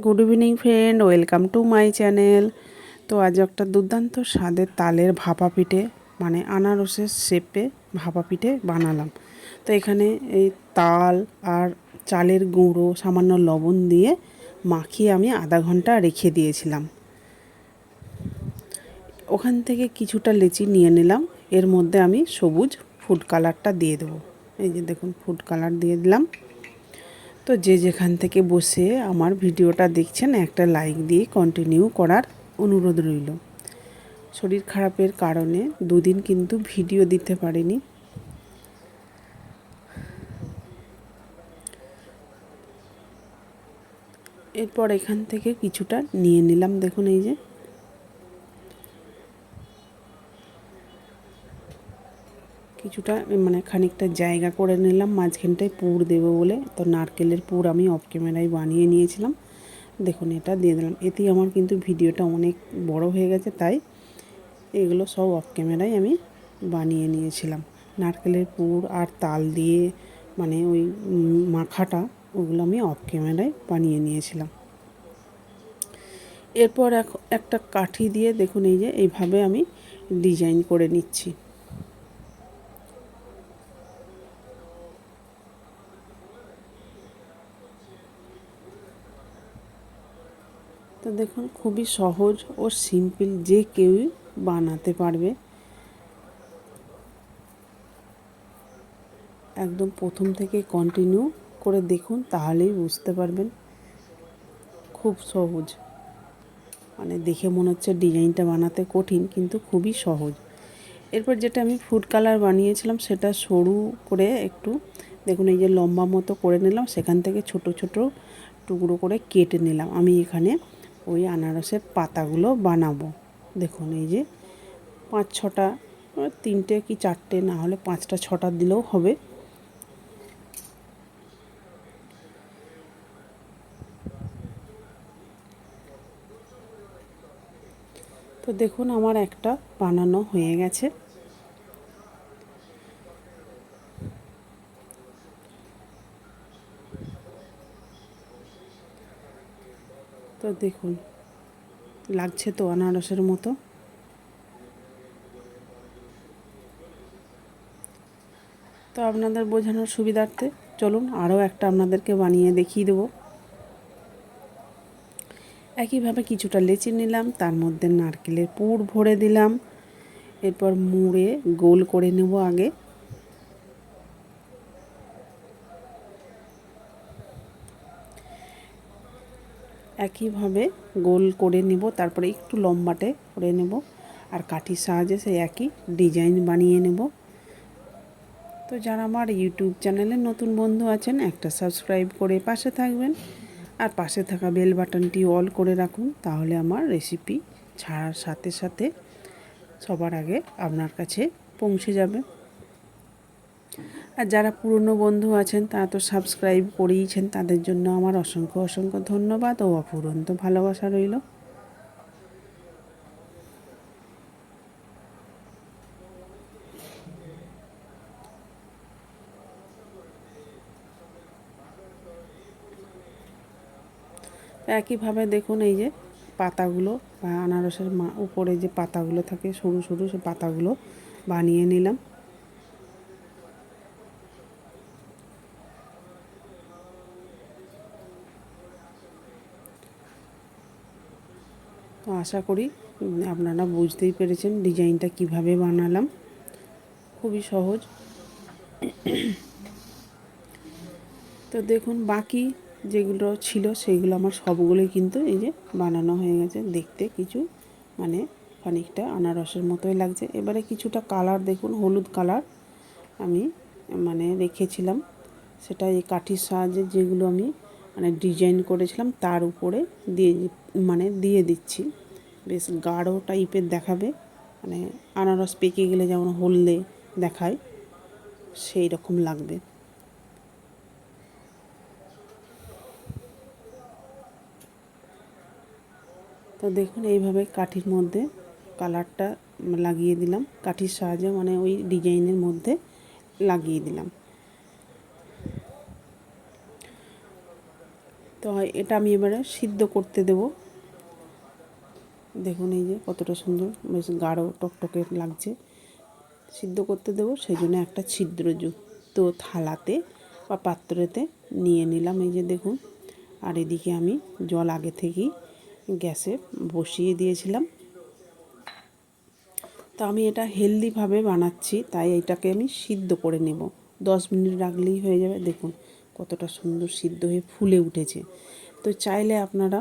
Good evening friend, welcome to my channel. তো আজ একটা দুর্দান্ত স্বাদের তালের ভাপা পিঠে মানে আনারসের শেপে ভাপা পিঠে বানালাম। তো এখানে এই তাল আর চালের গুঁড়ো সামান্য লবণ দিয়ে মাখিয়ে আমি আধা ঘন্টা রেখে দিয়েছিলাম। ওখান থেকে কিছুটা লেচি নিয়ে নিলাম, এর মধ্যে আমি সবুজ ফুড কালারটা দিয়ে দেবো। এই যে দেখুন, ফুড কালার দিয়ে দিলাম। তো যে যেখান থেকে বসে আমার ভিডিওটা দেখছেন একটা লাইক দিয়ে কন্টিনিউ করার অনুরোধ রইল। শরীর খারাপের কারণে দুদিন কিন্তু ভিডিও দিতে পারিনি। এরপর এখান থেকে কিছুটা নিয়ে নিলাম, দেখুন এই যে কিছুটা মানে খানিকটা জায়গা করে নিলাম মাঝখানটায় পুর দেবো বলে। তো নারকেলের পুর আমি অফ ক্যামেরায় বানিয়ে নিয়েছিলাম, দেখুন এটা দিয়ে দিলাম। এতেই আমার কিন্তু ভিডিওটা অনেক বড় হয়ে গেছে, তাই এগুলো সব অফ ক্যামেরায় আমি বানিয়ে নিয়েছিলাম। নারকেলের পুর আর তাল দিয়ে মানে ওই মাখাটা, ওগুলো আমি অফ ক্যামেরায় বানিয়ে নিয়েছিলাম। এরপর একটা কাঠি দিয়ে দেখুন এই যে এইভাবে আমি ডিজাইন করে নিচ্ছি। তো দেখুন, খুবই সহজ ও সিম্পল, যে কেউই বানাতে পারবে। একদম প্রথম থেকে কন্টিনিউ করে দেখুন, তাহলেই বুঝতে পারবেন খুব সহজ। মানে দেখে মনে হচ্ছে ডিজাইনটা বানাতে কঠিন, কিন্তু খুবই সহজ। এরপর যেটা আমি ফুড কালার বানিয়েছিলাম সেটা সরু করে একটু দেখুন এই যে লম্বা মতো করে নিলাম, সেখান থেকে ছোট ছোট টুকরো করে কেটে নিলাম। আমি এখানে ওই আনারসের পাতাগুলো বানাবো। দেখুন এই যে 5-6টা, 3টে কি 4টে, না হলে 5টা 6টা দিলেও হবে। তো দেখুন আমার একটা বানানো হয়ে গেছে। তো দেখুন, লাগছে তো আনারসের মতো। তো আপনাদের বোঝানোর সুবিধার্থে চলুন আরও একটা আপনাদেরকে বানিয়ে দেখিয়ে দেবো। একইভাবে কিছুটা লেচি নিলাম, তার মধ্যে নারকেলের পুর ভরে দিলাম। এরপর মুড়ে গোল করে নেব আগে। একইভাবে গোল করে নেব, তারপরে একটু লম্বাটে করে নেব আর কাঠির সাহায্যে সেই একই ডিজাইন বানিয়ে নেব। তো যারা আমার ইউটিউব চ্যানেলে নতুন বন্ধু আছেন, একটা সাবস্ক্রাইব করে পাশে থাকবেন আর পাশে থাকা বেল বাটনটি অল করে রাখুন, তাহলে আমার রেসিপি ছাড়ার সাথে সাথে সবার আগে আপনার কাছে পৌঁছে যাবে। আর যারা পুরনো বন্ধু আছেন তারা তো সাবস্ক্রাইব করেইছেন, তাদের জন্য আমার অসংখ্য অসংখ্য ধন্যবাদ ও অফুরন্ত ভালোবাসা রইল। একইভাবে দেখুন এই যে পাতাগুলো বা আনারসের উপরে যে পাতাগুলো থাকে সরু সরু, সে পাতাগুলো বানিয়ে নিলাম। তো আশা করি আপনারা বুঝতেই পেরেছেন ডিজাইনটা কিভাবে বানালাম, খুবই সহজ। তো দেখুন বাকি যেগুলো ছিল সেগুলো আমার সবগুলোই কিন্তু এই যে বানানো হয়ে গেছে। দেখতে কিছু মানে খানিকটা আনারসের মতোই লাগছে। এবারে কিছুটা কালার দেখুন, হলুদ কালার আমি মানে রেখেছিলাম, সেটা এই কাঠির সাহায্যে যেগুলো আমি মানে ডিজাইন করেছিলাম তার উপরে দিয়ে দিচ্ছি। বেশ গাঢ় টাইপের দেখাবে, মানে আনারস পেকে গেলে যেমন হলদে দেখায় সেই রকম লাগবে। তো দেখুন এইভাবে কাঠির মধ্যে কালারটা লাগিয়ে দিলাম, কাঠির সাহায্যে মানে ওই ডিজাইনের মধ্যে লাগিয়ে দিলাম। তো তো এটা আমি এবারে সিদ্ধ করতে দেব। দেখুন এই যে কতটা সুন্দর, বেশ গাঢ় টকটকে লাগছে। সিদ্ধ করতে দেবো, সেই জন্য একটা ছিদ্রযুক্ত থালাতে বা পাত্রেতে নিয়ে নিলাম। এই যে দেখুন, আর এদিকে আমি জল আগে থেকেই গ্যাসে বসিয়ে দিয়েছিলাম। তো আমি এটা হেলদিভাবে বানাচ্ছি, তাই এটাকে আমি সিদ্ধ করে নেব। 10 মিনিট রাখলেই হয়ে যাবে। দেখুন কতটা সুন্দর সিদ্ধ হয়ে ফুলে উঠেছে। তো চাইলে আপনারা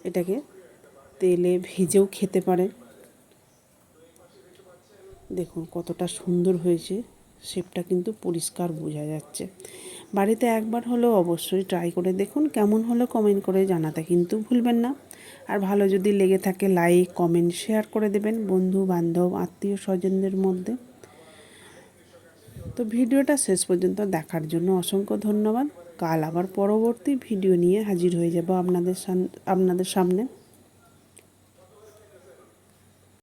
এটাকে তেলে ভেজেও খেতে পারেন। দেখুন কতটা সুন্দর হয়েছে, শেপটা কিন্তু পরিষ্কার বোঝা যাচ্ছে। বাড়িতে একবার হলেও অবশ্যই ট্রাই করে দেখুন, কেমন হলো কমেন্ট করে জানাতে কিন্তু ভুলবেন না। আর ভালো যদি লেগে থাকে লাইক কমেন্ট শেয়ার করে দেবেন বন্ধু বান্ধব আত্মীয় স্বজনদের মধ্যে। তো ভিডিওটা শেষ পর্যন্ত দেখার জন্য অসংখ্য ধন্যবাদ। কাল আবার পরবর্তী ভিডিও নিয়ে হাজির হয়ে যাব আপনাদের সামনে।